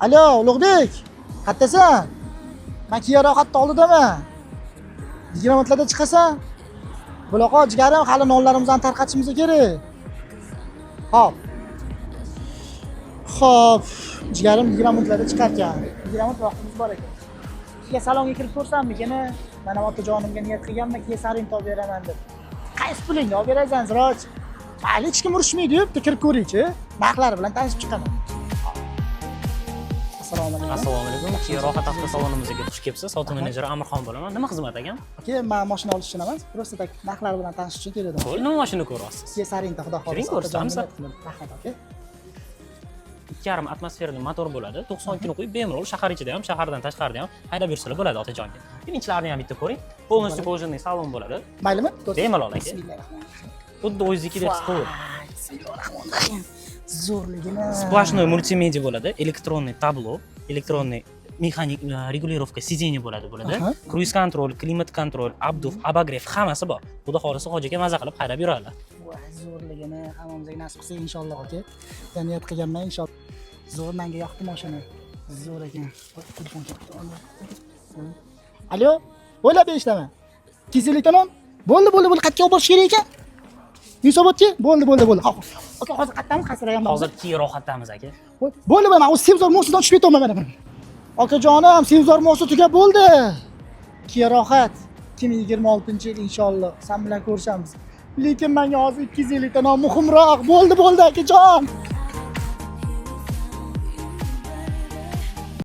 Alo, Ulug'bek. Qayerdasan? Men Kia rohatda oldidaman. 20 minutlarda chiqasan. Buloqo jigarim, hali nonlarimizni tarqatishimiz kerak. Xo'p. Xo'p, jigarim 20 minutlarda chiqar ekan. 20 minut vaqtimiz bor ekan. Sizga salonga kirib ko'rsammikin? Mana otajonimga niyat qilganman, keyin sarin topib beraman deb. Qaysi pulingni olib berasan, Siroj? Mayli, hech kim urushmaydi-yu, bitta kirib ko'ring-chi. Narxlari bilan tanishib chiqaman. Assalomu alaykum. Assalomu alaykum. Kia rohat avtosalonimizga xush kelibsiz. Sotuv menejeri Amirxon bo'laman. Nima xizmat akam? Aka, men mashina olish uchun emas, просто tak narxlari bilan tanishish uchun keldim. Qo'y, nima mashina ko'ryapsiz? Sizga sarinta xudo xohlasa. Kiring ko'rsatamiz. Rahmat aka. 2,5 atmosferali motor bo'ladi. 90 kuni qo'yib bemalol shahar ichida ham, shahardan tashqarida ham haydab yursalar bo'ladi otajonga. Birinchilarini ham bitta ko'ring. Полностью кожаный salon bo'ladi. Maylimi? Bemalol aka. Bismillahirrohmanirrohim. Xuddi o'zingizga qo'yib. Bismillahirrohmanirrohim. Zo'rligini. Splashnoy multimedia bo'ladi, elektronniy tablo, elektronniy mexanik regulirovka sиденье bo'ladi. Cruise control, klimat control, obduf, обогрев hammasi bor. Xudo xolisa hojiga maza qilib haydab yuradilar. Zo'rligini hammamizga nasib qilsa inshaalloh aka. Men niyat qilganman inshaalloh. Zo'r, menga yoqdi mashina. Zo'r ekan. Telefon ketdi. Alo, o'ylab eshitaman. Kiselikdan bo'ldi, qayerga olib borish kerak ekan? Yusobotchi? Bo'ldi. Aka, hozir qayerdamiz? Qasirayapman. Hozir Kia rohatdamiz aka. Bo'ldi, men o'zi Sevzor Mo'sidan tushib ketaman mana. Akajonim, Sevzor Mo'si tugab bo'ldi. Kia rohat 2026-yil inshaalloh sen bilan ko'rishamiz. Lekin menga hozir 250 ta muhimroq. Bo'ldi akajon.